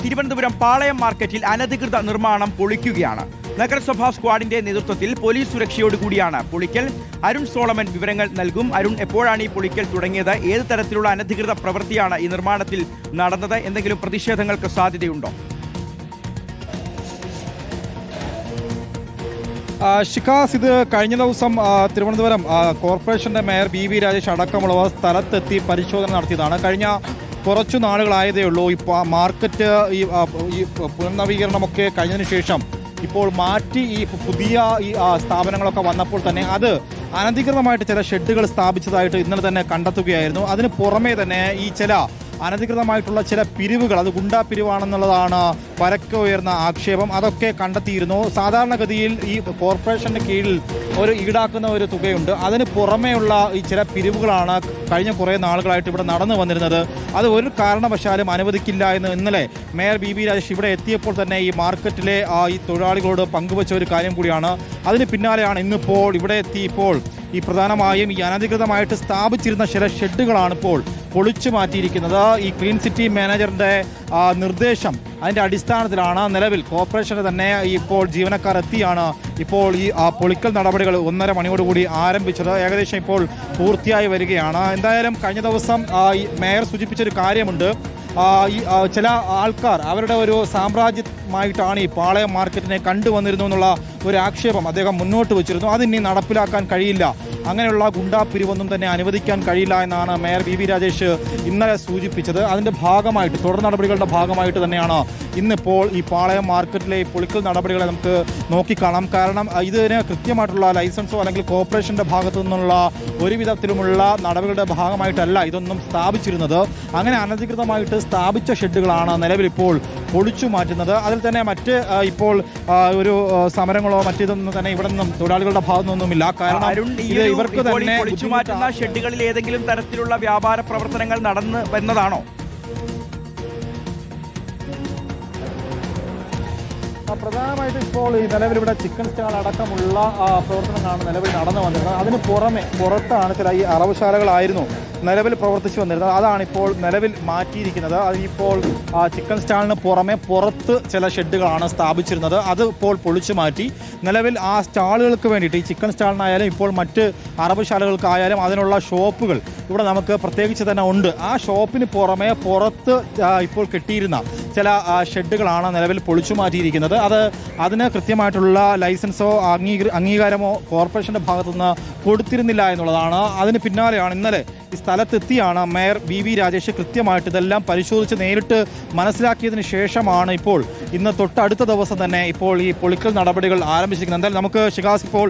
തിരുവനന്തപുരം പാളയം മാർക്കറ്റിൽ അനധികൃത നിർമ്മാണം പൊളിക്കുകയാണ്. നഗരസഭാ സ്ക്വാഡിന്റെ നേതൃത്വത്തിൽ പോലീസ് സുരക്ഷയോടുകൂടിയാണ് പൊളിക്കൽ. അരുൺ സോളമൻ വിവരങ്ങൾ നൽകും. അരുൺ, എപ്പോഴാണ് ഈ പൊളിക്കൽ തുടങ്ങിയത്? ഏത് തരത്തിലുള്ള അനധികൃത പ്രവൃത്തിയാണ് ഈ നിർമ്മാണത്തിൽ നടന്നത്? എന്തെങ്കിലും പ്രതിഷേധങ്ങൾക്ക് സാധ്യതയുണ്ടോ? ഷിക്കാസ്, ഇത് കഴിഞ്ഞ ദിവസം തിരുവനന്തപുരം കോർപ്പറേഷന്റെ മേയർ BV രാജേഷ് അടക്കമുള്ളവർ സ്ഥലത്തെത്തി പരിശോധന നടത്തിയതാണ്. കഴിഞ്ഞ കുറച്ചു നാളുകളായതേ ഉള്ളൂ ഈ മാർക്കറ്റ് ഈ പുനർനവീകരണമൊക്കെ കഴിഞ്ഞതിന് ശേഷം ഇപ്പോൾ മാറ്റി ഈ പുതിയ ഈ സ്ഥാപനങ്ങളൊക്കെ വന്നപ്പോൾ തന്നെ അത് അനധികൃതമായിട്ട് ചില ഷെഡുകൾ സ്ഥാപിച്ചതായിട്ട് ഇന്നലെ തന്നെ കണ്ടെത്തുകയായിരുന്നു. അതിന് പുറമേ തന്നെ ഈ ചില അനധികൃതമായിട്ടുള്ള ചില പിരിവുകൾ, അത് ഗുണ്ടാ പിരിവാണെന്നുള്ളതാണ് പരക്കെ ഉയർന്ന ആക്ഷേപം. അതൊക്കെ കണ്ടെത്തിയിരുന്നു. സാധാരണഗതിയിൽ ഈ കോർപ്പറേഷന്റെ കീഴിൽ ഈടാക്കുന്ന ഒരു തുകയുണ്ട്. അതിന് പുറമേയുള്ള ഈ ചില പിരിവുകളാണ് കഴിഞ്ഞ കുറേ നാളുകളായിട്ട് ഇവിടെ നടന്നു വന്നിരുന്നത്. അത് ഒരു കാരണവശാലും അനുവദിക്കില്ല എന്ന് ഇന്നലെ മേയർ BV രാജേഷ് ഇവിടെ എത്തിയപ്പോൾ തന്നെ ഈ മാർക്കറ്റിലെ ഈ തൊഴിലാളികളോട് പങ്കുവച്ച ഒരു കാര്യം കൂടിയാണ്. അതിന് പിന്നാലെയാണ് ഇന്നിപ്പോൾ ഇവിടെ എത്തിയപ്പോൾ ഈ പ്രധാനമായും ഈ അനധികൃതമായിട്ട് സ്ഥാപിച്ചിരുന്ന ചില ഷെഡുകളാണ് ഇപ്പോൾ പൊളിച്ചു മാറ്റിയിരിക്കുന്നത്. ഈ ക്ലീൻ സിറ്റി മാനേജറിന്റെ നിർദ്ദേശം, അതിന്റെ അടിസ്ഥാനത്തിലാണ് നിലവിൽ കോർപ്പറേഷന് തന്നെ ഇപ്പോൾ ജീവനക്കാർ എത്തിയാണ് ഇപ്പോൾ ഈ പൊളിക്കൽ നടപടികൾ 1.5 മണിയോടുകൂടി ആരംഭിച്ചത്. ഏകദേശം ഇപ്പോൾ പൂർത്തിയായി വരികയാണ്. എന്തായാലും കഴിഞ്ഞ ദിവസം ഈ മേയർ സൂചിപ്പിച്ചൊരു കാര്യമുണ്ട്. ഈ ചില ആൾക്കാർ അവരുടെ ഒരു സാമ്രാജ്യമായിട്ടാണ് ഈ പാളയം മാർക്കറ്റിനെ കണ്ടുവന്നിരുന്നു എന്നുള്ള ഒരു ആക്ഷേപം അദ്ദേഹം മുന്നോട്ട് വെച്ചിരുന്നു. അതിനി നടപ്പിലാക്കാൻ കഴിയില്ല, അങ്ങനെയുള്ള ഗുണ്ടാപ്പിരിവൊന്നും തന്നെ അനുവദിക്കാൻ കഴിയില്ല എന്നാണ് മേയർ BV രാജേഷ് ഇന്നലെ സൂചിപ്പിച്ചത്. അതിൻ്റെ ഭാഗമായിട്ട്, തുടർ നടപടികളുടെ ഭാഗമായിട്ട് തന്നെയാണ് ഇന്നിപ്പോൾ ഈ പാളയം മാർക്കറ്റിലെ ഈ പൊളിക്കൽ നടപടികളെ നമുക്ക് നോക്കിക്കാണാം. കാരണം ഇതിന് കൃത്യമായിട്ടുള്ള ലൈസൻസോ അല്ലെങ്കിൽ കോർപ്പറേഷൻ്റെ ഭാഗത്തു നിന്നുള്ള ഒരു വിധത്തിലുമുള്ള നടപടികളുടെ ഭാഗമായിട്ടല്ല ഇതൊന്നും സ്ഥാപിച്ചിരുന്നത്. അങ്ങനെ അനധികൃതമായിട്ട് സ്ഥാപിച്ച ഷെഡുകളാണ് നിലവിൽ ഇപ്പോൾ പൊളിച്ചു മാറ്റുന്നത്. അതിൽ തന്നെ മറ്റ് ഇപ്പോൾ ഒരു സമരങ്ങളോ മറ്റിതൊന്നും തന്നെ ഇവിടെ നിന്നും തൊഴിലാളികളുടെ ഭാഗത്തുനിന്നുമില്ല. കാരണം ഇവർക്ക് തന്നെ പൊളിച്ചു മാറ്റുന്ന ഷെഡുകളിൽ ഏതെങ്കിലും തരത്തിലുള്ള വ്യാപാര പ്രവർത്തനങ്ങൾ നടന്നു വരുന്നതാണോ? പ്രധാനമായിട്ടും ഇപ്പോൾ ഈ നിലവിൽ ഇവിടെ ചിക്കൻ സ്റ്റാൾ അടക്കമുള്ള പ്രവർത്തനങ്ങളാണ് നിലവിൽ നടന്നു വന്നിരുന്നത്. അതിന് പുറത്താണ് ചില ഈ അറവുശാലകളായിരുന്നു നിലവിൽ പ്രവർത്തിച്ചു വന്നിരുന്നത്. അതാണ് ഇപ്പോൾ നിലവിൽ മാറ്റിയിരിക്കുന്നത്. അതിപ്പോൾ ചിക്കൻ സ്റ്റാളിന് പുറത്ത് ചില ഷെഡുകളാണ് സ്ഥാപിച്ചിരുന്നത്. അത് ഇപ്പോൾ പൊളിച്ചു മാറ്റി നിലവിൽ ആ സ്റ്റാളുകൾക്ക് വേണ്ടിയിട്ട്, ഈ ചിക്കൻ സ്റ്റാളിനായാലും ഇപ്പോൾ മറ്റ് അറവുശാലകൾക്കായാലും അതിനുള്ള ഷോപ്പുകൾ ഇവിടെ നമുക്ക് പ്രത്യേകിച്ച് തന്നെ ഉണ്ട്. ആ ഷോപ്പിന് പുറത്ത് ഇപ്പോൾ കെട്ടിയിരുന്ന ചില ഷെഡുകളാണ് നിലവിൽ പൊളിച്ചു മാറ്റിയിരിക്കുന്നത്. അതിന് കൃത്യമായിട്ടുള്ള ലൈസൻസോ അംഗീകാരമോ കോർപ്പറേഷന്റെ ഭാഗത്തുനിന്ന് കൊടുത്തിരുന്നില്ല എന്നുള്ളതാണ്. അതിന് പിന്നാലെയാണ് ഇന്നലെ ഈ സ്ഥലത്തെത്തിയാണ് മേയർ BV രാജേഷ് കൃത്യമായിട്ട് ഇതെല്ലാം പരിശോധിച്ച് നേരിട്ട് മനസ്സിലാക്കിയതിന് ശേഷമാണ് ഇപ്പോൾ ഇന്ന് തൊട്ടടുത്ത ദിവസം തന്നെ ഇപ്പോൾ ഈ പൊളിക്കൽ നടപടികൾ ആരംഭിച്ചിരിക്കുന്നത്. എന്തായാലും നമുക്ക് ഷികാസ് ഇപ്പോൾ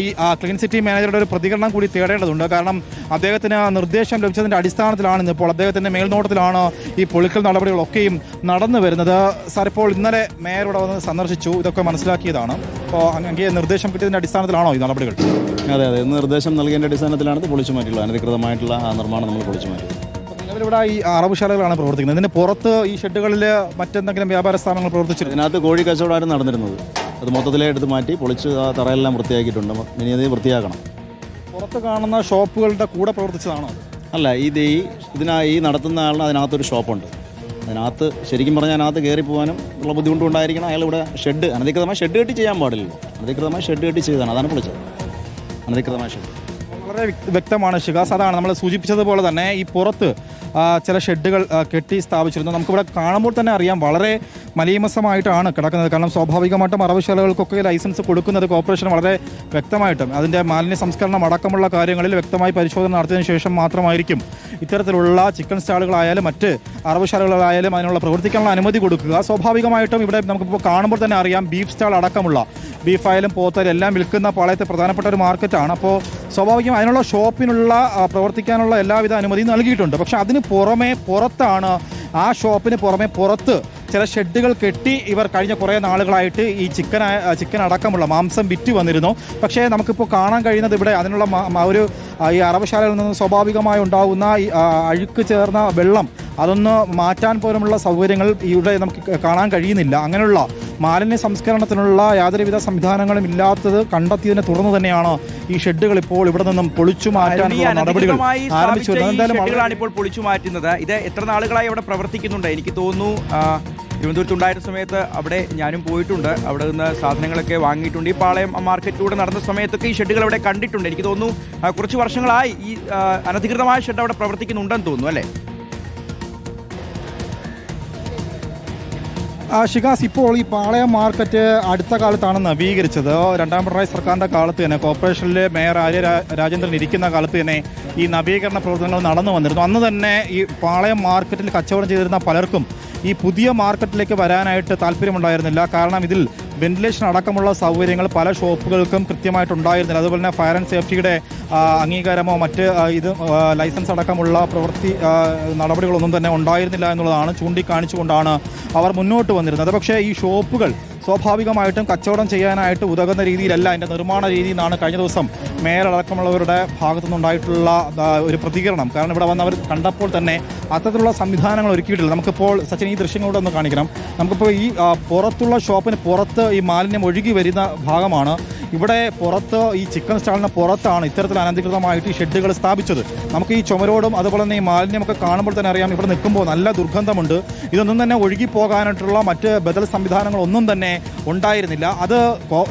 ഈ ക്ലീൻ സിറ്റി മാനേജറുടെ ഒരു പ്രതികരണം കൂടി തേടേണ്ടതുണ്ട്. കാരണം അദ്ദേഹത്തിന് നിർദ്ദേശം ലഭിച്ചതിൻ്റെ അടിസ്ഥാനത്തിലാണ് ഇന്നിപ്പോൾ അദ്ദേഹത്തിൻ്റെ മേൽനോട്ടത്തിലാണ് ഈ പൊളിക്കൽ നടപടികളൊക്കെയും നടന്നു വരുന്നത്. സാർ, ഇപ്പോൾ ഇന്നലെ മേയർ ഇവിടെ വന്ന് സന്ദർശിച്ചു, ഇതൊക്കെ മനസ്സിലാക്കിയതാണ്. അപ്പോൾ അങ്ങനെ നിർദ്ദേശം കിട്ടിയതിൻ്റെ അടിസ്ഥാനത്തിലാണോ ഈ നടപടികൾ? അതെ, നിർദ്ദേശം നൽകിയതിൻ്റെ അടിസ്ഥാനത്തിലാണ് ഇത് പൊളിച്ചു മാറ്റിയുള്ളത്. അനധികൃതമായിട്ടുള്ള നിർമ്മാണം നമ്മൾ പൊളിച്ചു മാറ്റി. നിങ്ങളിവിടെ ഈ അറവുശാലകളാണ് പ്രവർത്തിക്കുന്നത്. ഇതിന് പുറത്ത് ഈ ഷെഡുകളിൽ മറ്റെന്തെങ്കിലും വ്യാപാര സ്ഥാപനങ്ങൾ പ്രവർത്തിച്ചിരുന്നു? ഇതിനകത്ത് കോഴി കച്ചവടമായിരുന്നു നടന്നിരുന്നത്. അത് മൊത്തത്തിലേ എടുത്ത് മാറ്റി പൊളിച്ച് തറയെല്ലാം വൃത്തിയാക്കിയിട്ടുണ്ട്. ഇനി അത് വൃത്തിയാക്കണം. പുറത്ത് കാണുന്ന ഷോപ്പുകളുടെ കൂടെ പ്രവർത്തിച്ചതാണോ? അല്ല, ഈ നടത്തുന്ന ആളിന് അതിനകത്തൊരു ഷോപ്പുണ്ട്. അതിനകത്ത് ശരിക്കും പറഞ്ഞാൽ അതിനകത്ത് കയറി പോകാനും ഉള്ള ബുദ്ധിമുട്ടുണ്ടായിരിക്കണം. അയാൾ ഇവിടെ അനധികൃതമായി ഷെഡ് കെട്ടി ചെയ്യാൻ പാടില്ലല്ലോ. അനധികൃതമായി ഷെഡ് കെട്ടി ചെയ്തതാണ്, അതാണ് പൊളിച്ചത്. അനധികൃതമായ ഷെഡ് വളരെ വ്യക്തമാണ് ഷികാസ്. അതാണ് നമ്മൾ സൂചിപ്പിച്ചതുപോലെ തന്നെ ഈ പുറത്ത് ചില ഷെഡുകൾ കെട്ടി സ്ഥാപിച്ചിരുന്നു. നമുക്കിവിടെ കാണുമ്പോൾ തന്നെ അറിയാം വളരെ മലീമസമായിട്ടാണ് കിടക്കുന്നത്. കാരണം സ്വാഭാവികമായിട്ടും അറവുശാലകൾക്കൊക്കെ ലൈസൻസ് കൊടുക്കുന്നത് കോർപ്പറേഷൻ വളരെ വ്യക്തമായിട്ടും അതിൻ്റെ മാലിന്യ സംസ്കരണം അടക്കമുള്ള കാര്യങ്ങളിൽ വ്യക്തമായി പരിശോധന നടത്തിയതിനു ശേഷം മാത്രമായിരിക്കും ഇത്തരത്തിലുള്ള ചിക്കൻ സ്റ്റാളുകളായാലും മറ്റ് അറവുശാലകളായാലും അതിനുള്ള പ്രവർത്തിക്കാനുള്ള അനുമതി കൊടുക്കുക. സ്വാഭാവികമായിട്ടും ഇവിടെ നമുക്കിപ്പോൾ കാണുമ്പോൾ തന്നെ അറിയാം ബീഫ് സ്റ്റാൾ അടക്കമുള്ള ബീഫായാലും പോത്തായാലും എല്ലാം വിൽക്കുന്ന പാളയത്തെ പ്രധാനപ്പെട്ട ഒരു മാർക്കറ്റാണ്. അപ്പോൾ സ്വാഭാവികം അതിനുള്ള ഷോപ്പിനുള്ള പ്രവർത്തിക്കാനുള്ള എല്ലാവിധ അനുമതിയും നൽകിയിട്ടുണ്ട്. പക്ഷെ അതിന് പുറത്താണ്, ആ ഷോപ്പിന് പുറത്ത് ചില ഷെഡുകൾ കെട്ടി ഇവർ കഴിഞ്ഞ കുറേ നാളുകളായിട്ട് ഈ ചിക്കൻ അടക്കമുള്ള മാംസം വിറ്റ് വന്നിരുന്നു. പക്ഷേ നമുക്കിപ്പോൾ കാണാൻ കഴിയുന്നത് ഇവിടെ അതിനുള്ള ഒരു ഈ അറവുശാലയിൽ നിന്ന് സ്വാഭാവികമായി ഉണ്ടാകുന്ന ഈ അഴുക്ക് ചേർന്ന വെള്ളം അതൊന്ന് മാറ്റാൻ പോലുമുള്ള സൗകര്യങ്ങൾ ഇവിടെ നമുക്ക് കാണാൻ കഴിയുന്നില്ല. അങ്ങനെയുള്ള മാലിന്യ സംസ്കരണത്തിനുള്ള യാതൊരുവിധ സംവിധാനങ്ങളും ഇല്ലാത്തത് കണ്ടെത്തിയതിനെ തുടർന്ന് തന്നെയാണ് ഈ ഷെഡുകൾ ഇപ്പോൾ ഇവിടെ നിന്നും പൊളിച്ചു മാറ്റാനുള്ള നടപടികൾ ആരംഭിച്ചു. ഇപ്പോൾ പൊളിച്ചു മാറ്റുന്നത് ഇത് എത്ര നാളുകളായി ഇവിടെ പ്രവർത്തിക്കുന്നുണ്ട്? എനിക്ക് തോന്നുന്നു തിരുവനന്തപുരത്തുണ്ടായിരുന്ന സമയത്ത് അവിടെ ഞാനും പോയിട്ടുണ്ട്. അവിടെ നിന്ന് സാധനങ്ങളൊക്കെ വാങ്ങിയിട്ടുണ്ട്. ഈ പാളയം മാർക്കറ്റിലൂടെ നടന്ന സമയത്തൊക്കെ ഈ ഷെഡുകൾ അവിടെ കണ്ടിട്ടുണ്ട്. എനിക്ക് തോന്നുന്നു കുറച്ച് വർഷങ്ങളായി ഈ അനധികൃതമായ ഷെഡ് അവിടെ പ്രവർത്തിക്കുന്നുണ്ടെന്ന് തോന്നുന്നു, അല്ലേ? ഷിഗാസ്, ഇപ്പോൾ ഈ പാളയം മാർക്കറ്റ് അടുത്ത കാലത്താണ് നവീകരിച്ചത്. രണ്ടാം പിണറായി സർക്കാരിൻ്റെ കാലത്ത് തന്നെ, കോർപ്പറേഷനിലെ മേയർ ആര്യ രാജേന്ദ്രൻ ഇരിക്കുന്ന കാലത്ത് തന്നെ ഈ നവീകരണ പ്രവർത്തനങ്ങൾ നടന്നു വന്നിരുന്നു. അന്ന് തന്നെ ഈ പാളയം മാർക്കറ്റിൽ കച്ചവടം ചെയ്തിരുന്ന പലർക്കും ഈ പുതിയ മാർക്കറ്റിലേക്ക് വരാനായിട്ട് താല്പര്യമുണ്ടായിരുന്നില്ല. കാരണം ഇതിൽ വെന്റിലേഷൻ അടക്കമുള്ള സൗകര്യങ്ങൾ പല ഷോപ്പുകൾക്കും കൃത്യമായിട്ടുണ്ടായിരുന്നില്ല. അതുപോലെ തന്നെ ഫയർ ആൻഡ് സേഫ്റ്റിയുടെ അംഗീകാരമോ മറ്റ് ലൈസൻസ് അടക്കമുള്ള പ്രവൃത്തി നടപടികളൊന്നും തന്നെ ഉണ്ടായിരുന്നില്ല എന്നുള്ളതാണ് ചൂണ്ടിക്കാണിച്ചുകൊണ്ടാണ് അവർ മുന്നോട്ട് വന്നിരുന്നത്. പക്ഷേ ഈ ഷോപ്പുകൾ സ്വാഭാവികമായിട്ടും കച്ചവടം ചെയ്യാനായിട്ട് ഉതകുന്ന രീതിയിലല്ല അതിൻ്റെ നിർമ്മാണ രീതി എന്നാണ് കഴിഞ്ഞ ദിവസം മേയർ അടക്കമുള്ളവരുടെ ഭാഗത്തു നിന്നുണ്ടായിട്ടുള്ള ഒരു പ്രതികരണം. കാരണം ഇവിടെ വന്നവർ കണ്ടപ്പോൾ തന്നെ അത്തരത്തിലുള്ള സംവിധാനങ്ങൾ ഒരുക്കിയിട്ടില്ല. നമുക്കിപ്പോൾ സച്ചിൻ ഈ ദൃശ്യങ്ങളോട് ഒന്ന് കാണിക്കണം. നമുക്കിപ്പോൾ ഈ പുറത്തുള്ള ഷോപ്പിന് പുറത്ത് ഈ മാലിന്യം ഒഴുകി വരുന്ന ഭാഗമാണ്. ഇവിടെ പുറത്ത് ഈ ചിക്കൻ സ്റ്റാളിന് പുറത്താണ് ഇത്തരത്തിൽ അനധികൃതമായിട്ട് ഈ ഷെഡുകൾ സ്ഥാപിച്ചത്. നമുക്ക് ഈ ചുമരോടും അതുപോലെ തന്നെ ഈ മാലിന്യമൊക്കെ കാണുമ്പോൾ തന്നെ അറിയാം, ഇവിടെ നിൽക്കുമ്പോൾ നല്ല ദുർഗന്ധമുണ്ട്. ഇതൊന്നും തന്നെ ഒഴുകിപ്പോകാനായിട്ടുള്ള മറ്റ് ബദൽ സംവിധാനങ്ങളൊന്നും തന്നെ ഉണ്ടായിരുന്നില്ല. അത്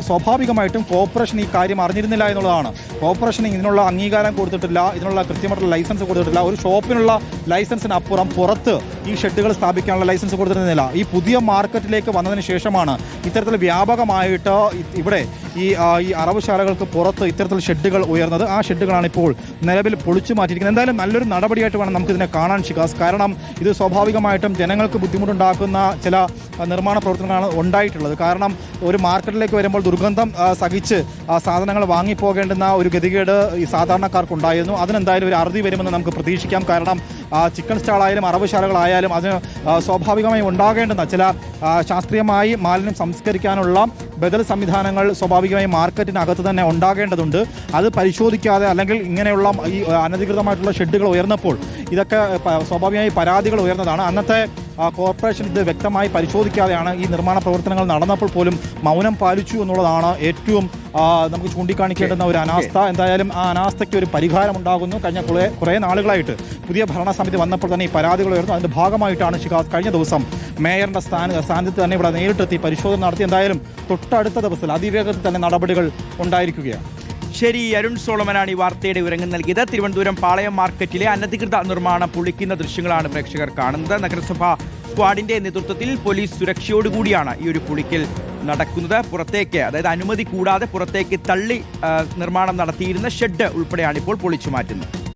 സ്വാഭാവികമായിട്ടും കോർപ്പറേഷൻ ഈ കാര്യം അറിഞ്ഞിരുന്നില്ല എന്നുള്ളതാണ്. കോർപ്പറേഷൻ ഇതിനുള്ള അംഗീകാരം കൊടുത്തിട്ടില്ല, ഇതിനുള്ള കൃത്യമായിട്ടുള്ള ലൈസൻസ് കൊടുത്തിട്ടില്ല. ഒരു ഷോപ്പിനുള്ള ലൈസൻസിനപ്പുറം പുറത്ത് ഈ ഷെഡുകൾ സ്ഥാപിക്കാനുള്ള ലൈസൻസ് കൊടുത്തിരുന്നില്ല. ഈ പുതിയ മാർക്കറ്റിലേക്ക് വന്നതിന് ശേഷമാണ് ഇത്തരത്തിൽ വ്യാപകമായിട്ട് ഇവിടെ ഈ അറവുശാലകൾക്ക് പുറത്ത് ഇത്തരത്തിൽ ഷെഡുകൾ ഉയർന്നത്. ആ ഷെഡുകളാണ് ഇപ്പോൾ നിലവിൽ പൊളിച്ചു മാറ്റിയിരിക്കുന്നത്. എന്തായാലും നല്ലൊരു നടപടിയായിട്ട് വേണം നമുക്കിതിനെ കാണാൻ, ഷിഗാസ്. കാരണം ഇത് സ്വാഭാവികമായിട്ടും ജനങ്ങൾക്ക് ബുദ്ധിമുട്ടുണ്ടാക്കുന്ന ചില നിർമ്മാണ പ്രവർത്തനങ്ങളാണ് ഉണ്ടായിട്ടുള്ളത്. കാരണം ഒരു മാർക്കറ്റിലേക്ക് വരുമ്പോൾ ദുർഗന്ധം സഹിച്ച് സാധനങ്ങൾ വാങ്ങിപ്പോകേണ്ടുന്ന ഒരു ഗതികേട് ഈ സാധാരണക്കാർക്കുണ്ടായിരുന്നു. അതിനെന്തായാലും ഒരു അറുതി വരുമെന്ന് നമുക്ക് പ്രതീക്ഷിക്കാം. കാരണം ചിക്കൻ സ്റ്റാളായാലും അറവുശാലകളായാലും അതിന് സ്വാഭാവികമായി ഉണ്ടാകേണ്ടുന്ന ചില ശാസ്ത്രീയമായി മാലിന്യം സംസ്കരിക്കാനുള്ള ബദൽ സംവിധാനങ്ങൾ സ്വാഭാവികമായി മാർക്കറ്റിനകത്ത് തന്നെ ഉണ്ടാകേണ്ടതുണ്ട്. അത് പരിശോധിക്കാതെ അല്ലെങ്കിൽ ഇങ്ങനെയുള്ള ഈ അനധികൃതമായിട്ടുള്ള ഷെഡുകൾ ഉയർന്നപ്പോൾ ഇതൊക്കെ സ്വാഭാവികമായി പരാതികൾ ഉയർന്നതാണ്. അന്നത്തെ കോർപ്പറേഷൻ ഇത് വ്യക്തമായി പരിശോധിക്കാതെയാണ് ഈ നിർമ്മാണ പ്രവർത്തനങ്ങൾ നടന്നപ്പോൾ പോലും മൗനം പാലിച്ചു എന്നുള്ളതാണ് ഏറ്റവും നമുക്ക് ചൂണ്ടിക്കാണിക്കേണ്ടുന്ന ഒരു അനാസ്ഥ. എന്തായാലും ആ അനാസ്ഥയ്ക്ക് ഒരു പരിഹാരം ഉണ്ടാകുന്നു. കഴിഞ്ഞ കുറേ നാളുകളായിട്ട് പുതിയ ഭരണസമിതി വന്നപ്പോൾ തന്നെ ഈ പരാതികൾ ഉയർന്നു. അതിൻ്റെ ഭാഗമായിട്ടാണ് ഷിഗാസ് കഴിഞ്ഞ ദിവസം മേയറിൻ്റെ സ്ഥാനത്ത് തന്നെ ഇവിടെ നേരിട്ടെത്തി പരിശോധന നടത്തി. എന്തായാലും തൊട്ടടുത്ത ദിവസത്തിൽ അതിവേഗത്തിൽ തന്നെ നടപടികൾ ഉണ്ടായിരിക്കുകയാണ്. ശരി, അരുൺ സോളമനാണ് ഈ വാർത്തയുടെ വിവരങ്ങൾ നൽകിയത്. തിരുവനന്തപുരം പാളയം മാർക്കറ്റിലെ അനധികൃത നിർമ്മാണം പൊളിക്കുന്ന ദൃശ്യങ്ങളാണ് പ്രേക്ഷകർ കാണുന്നത്. നഗരസഭാ സ്ക്വാഡിന്റെ നേതൃത്വത്തിൽ പോലീസ് സുരക്ഷയോടുകൂടിയാണ് ഈ ഒരു പൊളിക്കൽ നടക്കുന്നത്. പുറത്തേക്ക്, അതായത് അനുമതി കൂടാതെ പുറത്തേക്ക് തള്ളി നിർമ്മാണം നടത്തിയിരുന്ന ഷെഡ് ഉൾപ്പെടെയാണ് ഇപ്പോൾ പൊളിച്ചു മാറ്റുന്നത്.